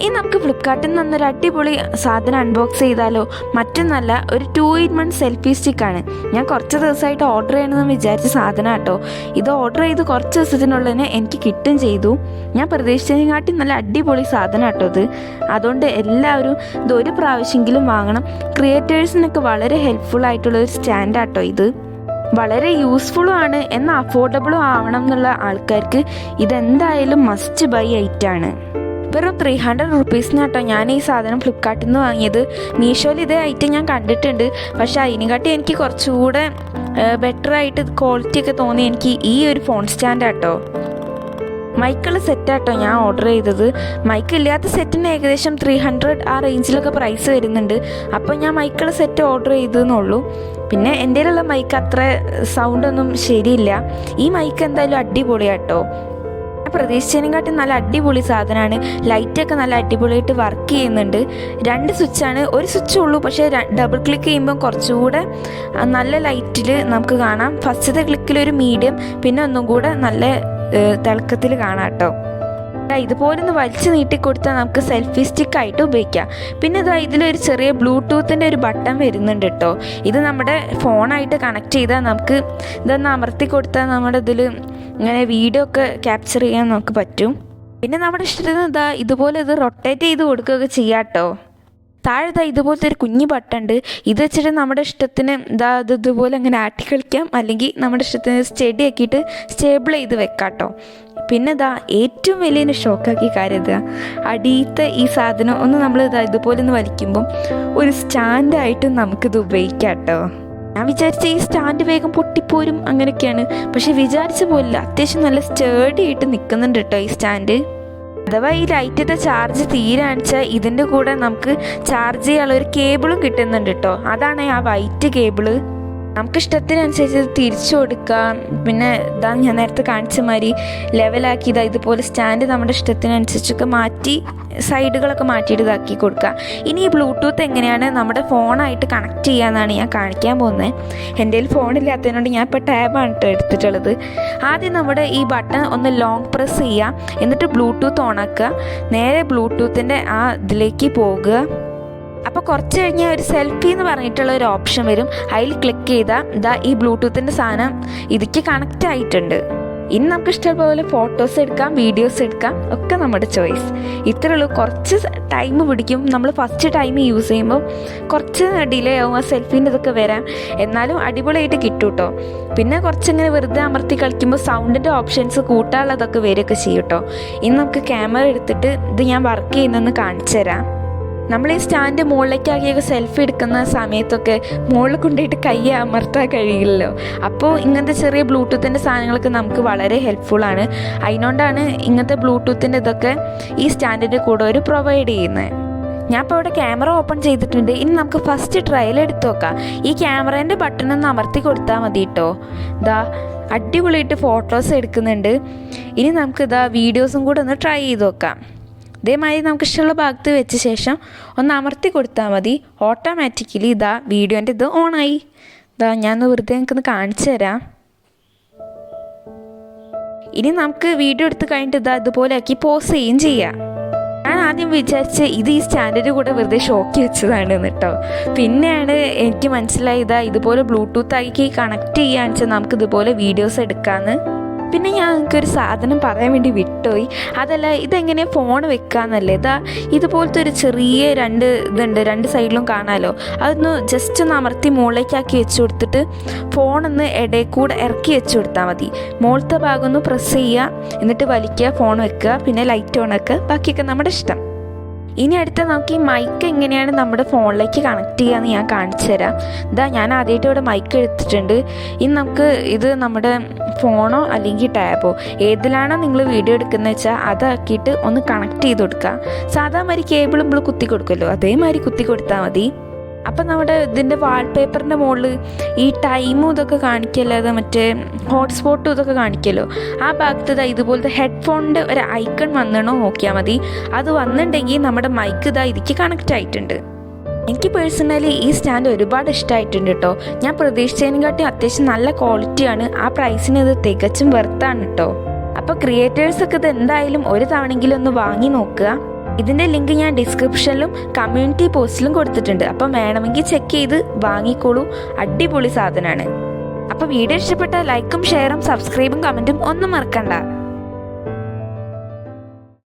ഇനി നമുക്ക് ഫ്ലിപ്കാർട്ടിൽ നിന്നൊരു അടിപൊളി സാധനം അൺബോക്സ് ചെയ്താലോ. മറ്റൊന്നല്ല, ഒരു 2-in-1 സെൽഫി സ്റ്റിക്കാണ്. ഞാൻ കുറച്ച് ദിവസമായിട്ട് ഓർഡർ ചെയ്യണമെന്ന് വിചാരിച്ച സാധനം കേട്ടോ. ഇത് ഓർഡർ ചെയ്ത് കുറച്ച് ദിവസത്തിനുള്ളിൽ എനിക്ക് കിട്ടും ചെയ്തു. ഞാൻ പ്രതീക്ഷിച്ചതിനെക്കാട്ടി നല്ല അടിപൊളി സാധനം കേട്ടോ ഇത്. അതുകൊണ്ട് എല്ലാവരും ഇത് ഒരു പ്രാവശ്യമെങ്കിലും വാങ്ങണം. ക്രിയേറ്റേഴ്സിനൊക്കെ വളരെ ഹെൽപ്ഫുൾ ആയിട്ടുള്ള ഒരു സ്റ്റാൻഡ് കേട്ടോ ഇത്. വളരെ യൂസ്ഫുള്ളും ആണ്, എന്നാൽ അഫോർഡബിളും ആവണം എന്നുള്ള ആൾക്കാർക്ക് ഇതെന്തായാലും മസ്റ്റ് ബൈ ഐറ്റാണ്. വെറും 300 റുപ്പീസിന് കേട്ടോ ഞാൻ ഈ സാധനം ഫ്ലിപ്കാർട്ടിൽ നിന്ന് വാങ്ങിയത്. മീഷോയിൽ ഇതേ ഐറ്റം ഞാൻ കണ്ടിട്ടുണ്ട്, പക്ഷേ അതിനെക്കാട്ടി എനിക്ക് കുറച്ചുകൂടെ ബെറ്ററായിട്ട് ക്വാളിറ്റി ഒക്കെ തോന്നി എനിക്ക് ഈ ഒരു ഫോൺ സ്റ്റാൻഡ് കേട്ടോ. മൈക്കുള്ള സെറ്റാട്ടോ ഞാൻ ഓർഡർ ചെയ്തത്. മൈക്ക് ഇല്ലാത്ത സെറ്റിന് ഏകദേശം 300 ആ റേഞ്ചിലൊക്കെ പ്രൈസ് വരുന്നുണ്ട്. അപ്പോൾ ഞാൻ മൈക്കുള്ള സെറ്റ് ഓർഡർ ചെയ്തെന്നുള്ളൂ. പിന്നെ എൻ്റെ കയ്യിലുള്ള മൈക്ക് അത്ര സൗണ്ടൊന്നും ശരിയില്ല. ഈ മൈക്ക് എന്തായാലും അടിപൊളിയാട്ടോ. പ്രതീക്ഷിച്ചതിനെക്കാട്ടും നല്ല അടിപൊളി സാധനമാണ്. ലൈറ്റൊക്കെ നല്ല അടിപൊളിയായിട്ട് വർക്ക് ചെയ്യുന്നുണ്ട്. 2 സ്വിച്ചാണ്, ഒരു സ്വിച്ച് ഉള്ളൂ, പക്ഷേ ഡബിൾ ക്ലിക്ക് ചെയ്യുമ്പോൾ കുറച്ചുകൂടെ നല്ല ലൈറ്റിൽ നമുക്ക് കാണാം. ഫസ്റ്റത്തെ ക്ലിക്കിൽ ഒരു മീഡിയം, പിന്നെ ഒന്നും കൂടെ നല്ല തിളക്കത്തിൽ കാണാം കേട്ടോ. ഇതുപോലെ ഒന്ന് വലിച്ചു നീട്ടിക്കൊടുത്താൽ നമുക്ക് സെൽഫി സ്റ്റിക്കായിട്ട് ഉപയോഗിക്കാം. പിന്നെ ഇതിലൊരു ചെറിയ ബ്ലൂടൂത്തിൻ്റെ ഒരു ബട്ടൺ വരുന്നുണ്ട് കേട്ടോ. ഇത് നമ്മുടെ ഫോണായിട്ട് കണക്ട് ചെയ്താൽ നമുക്ക് ഇതൊന്ന് അമർത്തി കൊടുത്താൽ നമ്മുടെ ഇതിൽ ഇങ്ങനെ വീഡിയോ ഒക്കെ ക്യാപ്ചർ ചെയ്യാൻ നമുക്ക് പറ്റും. പിന്നെ നമ്മുടെ ഇഷ്ടത്തിന് ഇതുപോലെ ഇത് റൊട്ടേറ്റ് ചെയ്ത് കൊടുക്കുകയൊക്കെ ചെയ്യാം കേട്ടോ. താഴെ ഇതുപോലത്തെ ഒരു കുഞ്ഞു ബട്ടുണ്ട്. ഇത് വെച്ചിട്ട് നമ്മുടെ ഇഷ്ടത്തിന് ഇതുപോലെ അങ്ങനെ ആട്ടി കളിക്കാം, അല്ലെങ്കിൽ നമ്മുടെ ഇഷ്ടത്തിന് സ്റ്റഡി ആക്കിയിട്ട് സ്റ്റേബിൾ ചെയ്ത് വെക്കാം കേട്ടോ. പിന്നെ ഏറ്റവും വലിയ ഷോക്കാക്കിയ കാര്യം അടിയത്തെ ഈ സാധനം ഒന്ന് നമ്മൾ ഇതുപോലെ ഒന്ന് വലിക്കുമ്പം ഒരു സ്റ്റാൻഡായിട്ടും നമുക്കിത് ഉപയോഗിക്കാം കേട്ടോ. ഞാൻ വിചാരിച്ച ഈ സ്റ്റാൻഡ് വേഗം പൊട്ടിപ്പോരും അങ്ങനെയൊക്കെയാണ്, പക്ഷെ വിചാരിച്ച പോലില്ല. അത്യാവശ്യം നല്ല സ്റ്റേഡി ആയിട്ട് നിൽക്കുന്നുണ്ട് കേട്ടോ ഈ സ്റ്റാൻഡ്. അഥവാ ഈ ലൈറ്റത്തെ ചാർജ് തീരാണിച്ചാൽ ഇതിൻ്റെ കൂടെ നമുക്ക് ചാർജ് ചെയ്യാനുള്ള ഒരു കേബിളും കിട്ടുന്നുണ്ട് കേട്ടോ. അതാണ് ആ വൈറ്റ് കേബിള്. നമുക്ക് ഇഷ്ടത്തിനനുസരിച്ച് തിരിച്ചു കൊടുക്കാം. പിന്നെ ഞാൻ നേരത്തെ കാണിച്ച മാതിരി ലെവലാക്കി ഇതുപോലെ സ്റ്റാൻഡ് നമ്മുടെ ഇഷ്ടത്തിനനുസരിച്ചൊക്കെ മാറ്റി സൈഡുകളൊക്കെ മാറ്റിയിട്ട് ഇതാക്കി കൊടുക്കുക. ഇനി ഈ ബ്ലൂടൂത്ത് എങ്ങനെയാണ് നമ്മുടെ ഫോണായിട്ട് കണക്ട് ചെയ്യാമെന്നാണ് ഞാൻ കാണിക്കാൻ പോകുന്നത്. എൻ്റെ കയ്യിൽ ഫോണില്ലാത്തതിനോട് ഞാൻ ഇപ്പോൾ ടാബാണ് കേട്ടോ എടുത്തിട്ടുള്ളത്. ആദ്യം നമ്മുടെ ഈ ബട്ടൺ ഒന്ന് ലോങ് പ്രസ് ചെയ്യുക, എന്നിട്ട് ബ്ലൂടൂത്ത് ഓണാക്കുക. നേരെ ബ്ലൂടൂത്തിൻ്റെ ആ ഇതിലേക്ക് പോകുക. അപ്പോൾ കുറച്ച് കഴിഞ്ഞാൽ ഒരു സെൽഫി എന്ന് പറഞ്ഞിട്ടുള്ള ഒരു ഓപ്ഷൻ വരും. അതിൽ ക്ലിക്ക് ചെയ്താൽ ഈ ബ്ലൂടൂത്തിൻ്റെ സാധനം ഇതിക്ക് കണക്റ്റ് ആയിട്ടുണ്ട്. ഇനി നമുക്ക് ഇഷ്ടംപോലെ ഫോട്ടോസ് എടുക്കാം, വീഡിയോസ് എടുക്കാം, ഒക്കെ നമ്മുടെ ചോയ്സ്. ഇത്രയേ ഉള്ളൂ. കുറച്ച് ടൈം പിടിക്കും. നമ്മൾ ഫസ്റ്റ് ടൈം യൂസ് ചെയ്യുമ്പോൾ കുറച്ച് ഡിലേ ആവും ആ സെൽഫീൻ്റെ ഇതൊക്കെ വരാൻ. എന്നാലും അടിപൊളിയായിട്ട് കിട്ടും കേട്ടോ. പിന്നെ കുറച്ചിങ്ങനെ വെറുതെ അമർത്തി കളിക്കുമ്പോൾ സൗണ്ടിൻ്റെ ഓപ്ഷൻസ് കൂട്ടാനുള്ളതൊക്കെ വരികയൊക്കെ ചെയ്യും കേട്ടോ. ഇനി നമുക്ക് ക്യാമറ എടുത്തിട്ട് ഇത് ഞാൻ വർക്ക് ചെയ്യുന്നതെന്ന് കാണിച്ചു തരാം. നമ്മൾ ഈ സ്റ്റാൻഡ് മുകളിലേക്കാക്കിയൊക്കെ സെൽഫി എടുക്കുന്ന സമയത്തൊക്കെ മുകളിൽ കൊണ്ടുപോയിട്ട് കൈ അമർത്താൻ കഴിയില്ലല്ലോ. അപ്പോൾ ഇങ്ങനത്തെ ചെറിയ ബ്ലൂടൂത്തിൻ്റെ സാധനങ്ങളൊക്കെ നമുക്ക് വളരെ ഹെൽപ്ഫുള്ളാണ്. അതിനോണ്ടാണ് ഇങ്ങനത്തെ ബ്ലൂടൂത്തിൻ്റെ ഇതൊക്കെ ഈ സ്റ്റാൻഡിൻ്റെ കൂടെ ഒരു പ്രൊവൈഡ് ചെയ്യുന്നത്. ഞാൻ ഇപ്പോൾ ഇവിടെ ക്യാമറ ഓപ്പൺ ചെയ്തിട്ടുണ്ട്. ഇനി നമുക്ക് ഫസ്റ്റ് ട്രയൽ എടുത്ത് നോക്കാം. ഈ ക്യാമറേൻ്റെ ബട്ടൺ ഒന്ന് അമർത്തി കൊടുത്താൽ മതി കേട്ടോ. അടിപൊളിയായിട്ട് ഫോട്ടോസ് എടുക്കുന്നുണ്ട്. ഇനി നമുക്ക് വീഡിയോസും കൂടെ ഒന്ന് ട്രൈ ചെയ്ത് നോക്കാം. ഇതേമാതിരി നമുക്ക് ഇഷ്ടമുള്ള ഭാഗത്ത് വെച്ച ശേഷം ഒന്ന് അമർത്തി കൊടുത്താൽ മതി. ഓട്ടോമാറ്റിക്കലി വീഡിയോൻ്റെ ഇത് ഓണായി. ഞാൻ വെറുതെ എനിക്കൊന്ന് കാണിച്ചു തരാം. ഇനി നമുക്ക് വീഡിയോ എടുത്ത് കഴിഞ്ഞിട്ട് ഇതുപോലെ ആക്കി പോസ് ചെയ്യുകയും ചെയ്യാം. ഞാൻ ആദ്യം വിചാരിച്ച് ഇത് ഈ സ്റ്റാൻഡിൻ്റെ കൂടെ വെറുതെ ഷോക്കി വെച്ചതാണ് കേട്ടോ. പിന്നെയാണ് എനിക്ക് മനസ്സിലായി ഇതുപോലെ ബ്ലൂടൂത്ത് ആക്കി കണക്ട് ചെയ്യാന്ന് വെച്ചാൽ നമുക്ക് ഇതുപോലെ വീഡിയോസ് എടുക്കാമെന്ന്. പിന്നെ ഞാൻ എനിക്കൊരു സാധനം പറയാൻ വേണ്ടി വിട്ടുപോയി. അതല്ല, ഇതെങ്ങനെയാണ് ഫോൺ വെക്കാന്നല്ലേ. ഇതുപോലത്തെ ഒരു ചെറിയ 2 ഇതുണ്ട്, 2 സൈഡിലും കാണാമല്ലോ. അതൊന്ന് ജസ്റ്റ് ഒന്ന് അമർത്തി മുകളിലേക്കാക്കി വെച്ച് കൊടുത്തിട്ട് ഫോണൊന്ന് ഇടയിൽ കൂടെ ഇറക്കി വെച്ച് കൊടുത്താൽ മതി. മുകളിലത്തെ ഭാഗം ഒന്ന് പ്രസ് ചെയ്യുക, എന്നിട്ട് വലിക്കുക, ഫോൺ വെക്കുക, പിന്നെ ലൈറ്റ് ഓൺ ആക്കുക. ബാക്കിയൊക്കെ നമ്മുടെ ഇഷ്ടം. ഇനി അടുത്ത നമുക്ക് ഈ മൈക്ക് എങ്ങനെയാണ് നമ്മുടെ ഫോണിലേക്ക് കണക്ട് ചെയ്യാമെന്ന് ഞാൻ കാണിച്ചു തരാം. ഞാൻ ആദ്യമായിട്ട് ഇവിടെ മൈക്ക് എടുത്തിട്ടുണ്ട്. ഇനി നമുക്ക് ഇത് നമ്മുടെ ഫോണോ അല്ലെങ്കിൽ ടാബോ ഏതിലാണോ നിങ്ങൾ വീഡിയോ എടുക്കുന്നത് വെച്ചാൽ അതാക്കിയിട്ട് ഒന്ന് കണക്ട് ചെയ്ത് കൊടുക്കുക. സാധാ മാതിരി കേബിൾ നമ്മൾ കുത്തി കൊടുക്കുമല്ലോ, അതേമാതിരി കുത്തി കൊടുത്താൽ മതി. അപ്പം നമ്മുടെ ഇതിൻ്റെ വാൾപേപ്പറിൻ്റെ മുകളിൽ ഈ ടൈമും ഇതൊക്കെ കാണിക്കല്ലോ, മറ്റേ ഹോട്ട്സ്പോട്ടും ഇതൊക്കെ കാണിക്കുമല്ലോ. ആ ഭാഗത്ത് ഇതുപോലത്തെ ഹെഡ്ഫോണിൻ്റെ ഒരു ഐക്കൺ വന്നണോ നോക്കിയാൽ മതി. അത് വന്നിട്ടുണ്ടെങ്കിൽ നമ്മുടെ മൈക്ക് ഇതിക്ക് കണക്റ്റ് ആയിട്ടുണ്ട്. എനിക്ക് പേഴ്സണലി ഈ സ്റ്റാൻഡ് ഒരുപാട് ഇഷ്ടമായിട്ടുണ്ട് കേട്ടോ. ഞാൻ പ്രതീക്ഷിച്ചതിനെക്കാട്ടി അത്യാവശ്യം നല്ല ക്വാളിറ്റിയാണ്. ആ പ്രൈസിന് ഇത് തികച്ചും വെർത്താണ് കേട്ടോ. അപ്പോൾ ക്രിയേറ്റേഴ്സൊക്കെ ഇത് എന്തായാലും ഒരു തവണയെങ്കിലും ഒന്ന് വാങ്ങി നോക്കുക. ഇതിൻ്റെ ലിങ്ക് ഞാൻ ഡിസ്ക്രിപ്ഷനിലും കമ്മ്യൂണിറ്റി പോസ്റ്റിലും കൊടുത്തിട്ടുണ്ട്. അപ്പം വേണമെങ്കിൽ ചെക്ക് ചെയ്ത് വാങ്ങിക്കോളൂ. അടിപൊളി സാധനമാണ്. അപ്പോൾ വീഡിയോ ഇഷ്ടപ്പെട്ടാൽ ലൈക്കും ഷെയറും സബ്സ്ക്രൈബും കമൻറ്റും ഒന്നും മറക്കണ്ട.